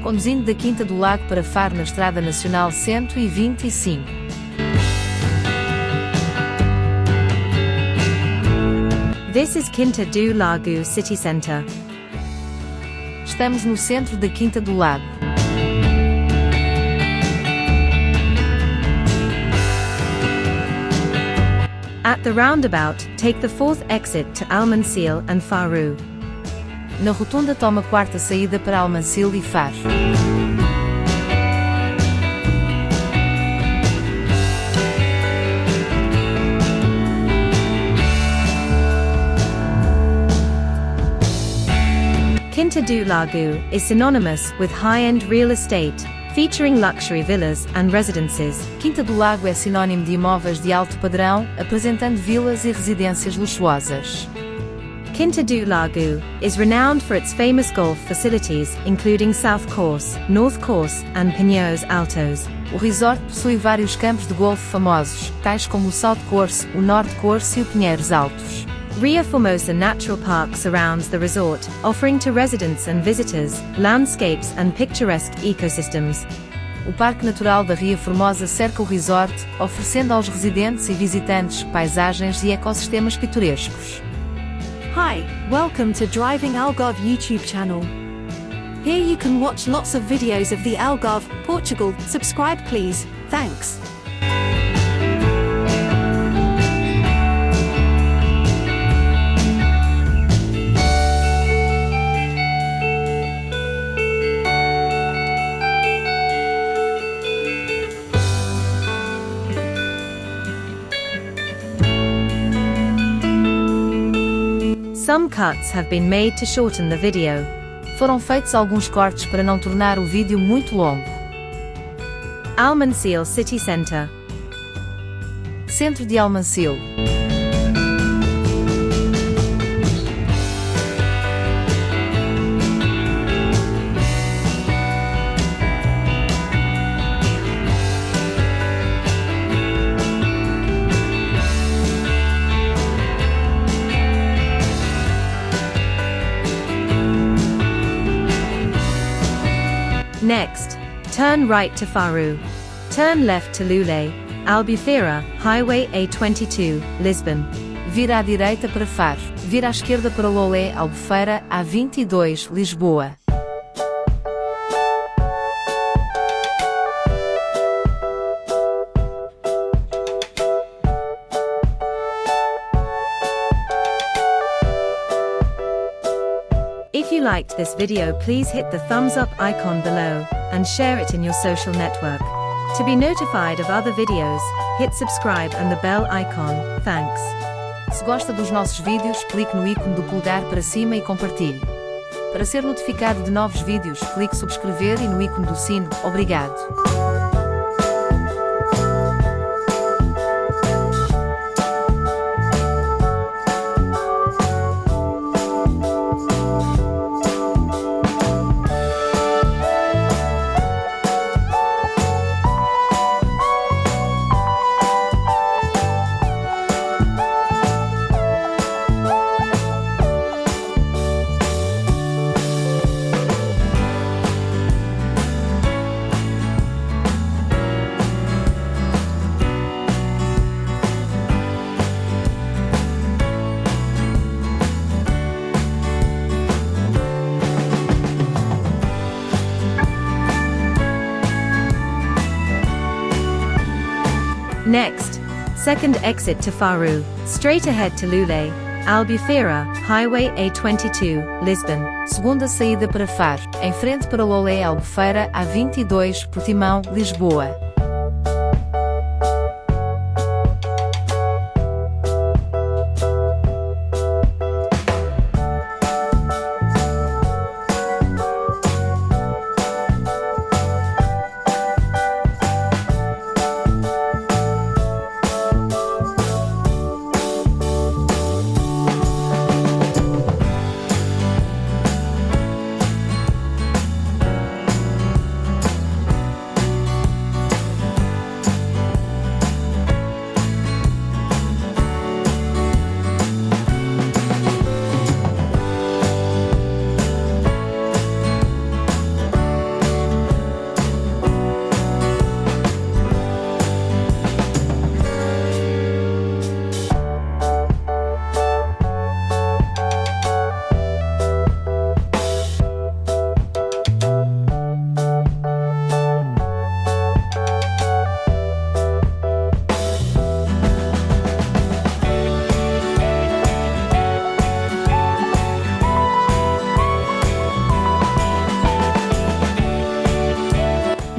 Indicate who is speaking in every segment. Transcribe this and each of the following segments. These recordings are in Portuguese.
Speaker 1: conduzindo da Quinta do Lago para Faro na Estrada Nacional 125.
Speaker 2: This is Quinta do Lago City Center.
Speaker 1: Estamos no centro da Quinta do Lago.
Speaker 2: At the roundabout, take the fourth exit to Almancil and Faro.
Speaker 1: Na rotunda toma a quarta saída para Almancil e Faro.
Speaker 2: Quinta do Lago is synonymous with high-end real estate, featuring luxury villas and residences.
Speaker 1: Quinta do Lago é sinônimo de imóveis de alto padrão, apresentando vilas e residências luxuosas.
Speaker 2: Quinta do Lago is renowned for its famous golf facilities, including South Course, North Course, and Pinheiros Altos.
Speaker 1: O resort possui vários campos de golfe famosos, tais como o South Course, o North Course e o Pinheiros Altos.
Speaker 2: Ria Formosa Natural Park surrounds the resort, offering to residents and visitors landscapes and picturesque ecosystems.
Speaker 1: O Parque Natural da Ria Formosa cerca o resort, oferecendo aos residentes e visitantes paisagens e ecossistemas pitorescos.
Speaker 3: Hi, welcome to Driving Algarve YouTube channel. Here you can watch lots of videos of the Algarve, Portugal. Subscribe please, thanks.
Speaker 2: Some cuts have been made to shorten the video.
Speaker 1: Foram feitos alguns cortes para não tornar o vídeo muito longo.
Speaker 2: Almancil City Center.
Speaker 1: Centro de Almancil.
Speaker 2: Next, turn right to Faro. Turn left to Lule, Albufeira, Highway A22, Lisbon.
Speaker 1: Vira à direita para Faro. Vira à esquerda para Lolé, Albufeira, A22, Lisboa.
Speaker 2: If you liked this video, please hit the thumbs up icon below and share it in your social network. To be notified of other videos, hit subscribe and the bell icon. Thanks.
Speaker 1: Se gosta dos nossos vídeos, clique no ícone do polegar para cima e compartilhe. Para ser notificado de novos vídeos, clique subscrever e no ícone do sino. Obrigado.
Speaker 2: Next, second exit to Faro, straight ahead to Lule, Albufeira, Highway A22, Lisbon.
Speaker 1: Segunda saída para Faro, em frente para Lolé, Albufeira, A22, Portimão, Lisboa.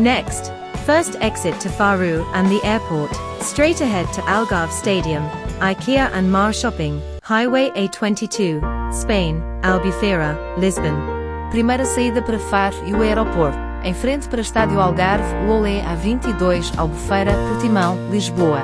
Speaker 2: Next, first exit to Faro and the airport, straight ahead to Algarve Stadium, IKEA and Mar Shopping, Highway A22, Spain, Albufeira, Lisbon.
Speaker 1: Primeira saída para Faro e o aeroporto. Em frente para Estádio Algarve, Lolé A22, Albufeira, Portimão, Lisboa.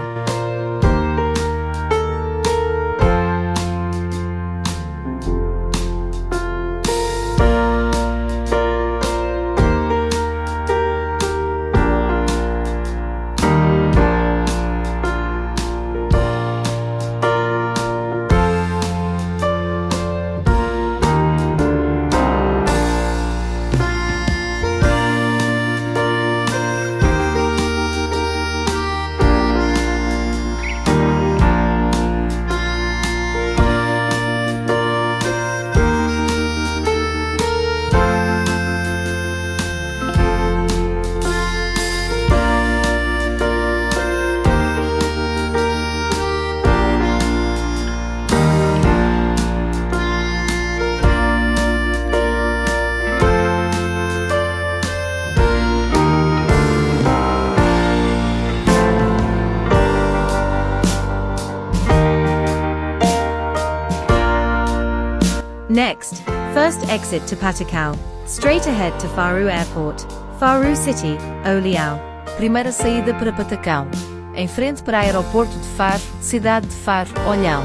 Speaker 2: Next, first exit to Patacão, straight ahead to Faro Airport, Faro City, Oleão.
Speaker 1: Primeira saída para Patacão. Em frente para Aeroporto de Faro, cidade de Faro, Olhão.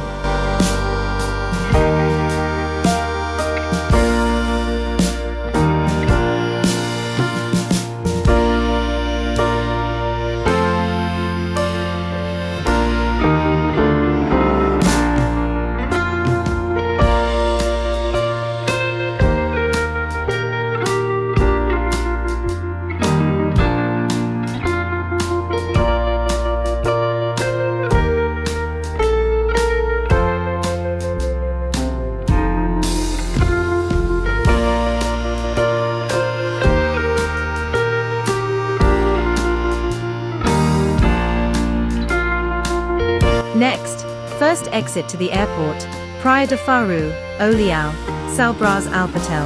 Speaker 2: Next, first exit to the airport, Praia de Faro, Oleão, São Brás Alpatel.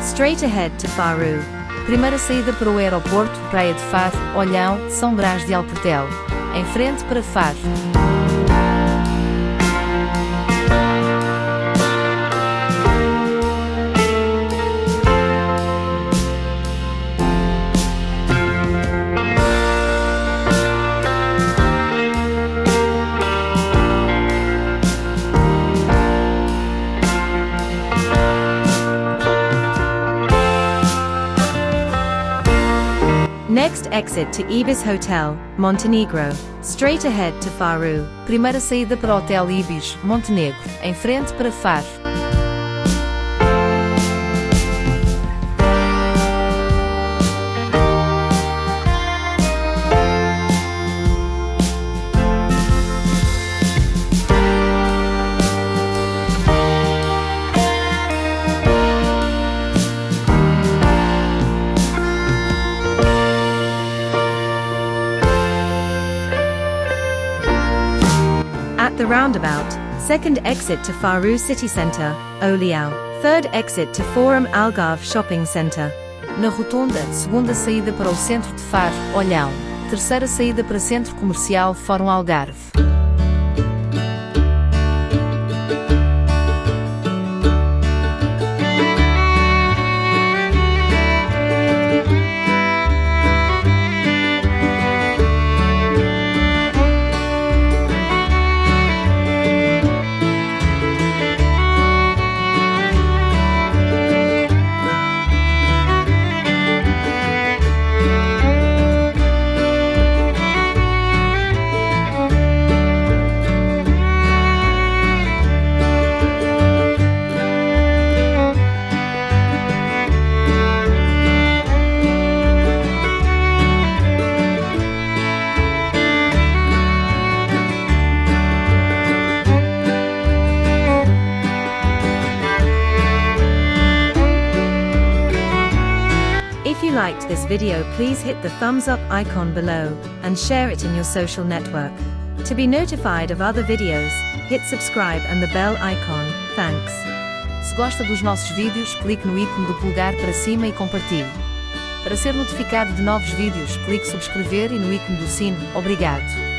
Speaker 2: Straight ahead to Faro.
Speaker 1: Primeira saída para o aeroporto, Praia de Faro, Olhão, São Brás de Alportel. Em frente para Faro.
Speaker 2: Next exit to Ibis Hotel, Montenegro, straight ahead to Faro.
Speaker 1: Primeira saída para o Hotel Ibis, Montenegro, em frente para Faro.
Speaker 2: At the roundabout, second exit to Faro City Centre, Oleão. Third exit to Forum Algarve Shopping Centre.
Speaker 1: Na rotunda, segunda saída para o centro de Faro, Olhão. Terceira saída para Centro Comercial Fórum Algarve.
Speaker 2: If you liked this video, please hit the thumbs up icon below and share it in your social network. To be notified of other videos, hit subscribe and the bell icon. Thanks.
Speaker 1: Se gosta dos nossos vídeos, clique no ícone do polegar para cima e compartilhe. Para ser notificado de novos vídeos, clique subscrever e no ícone do sino. Obrigado.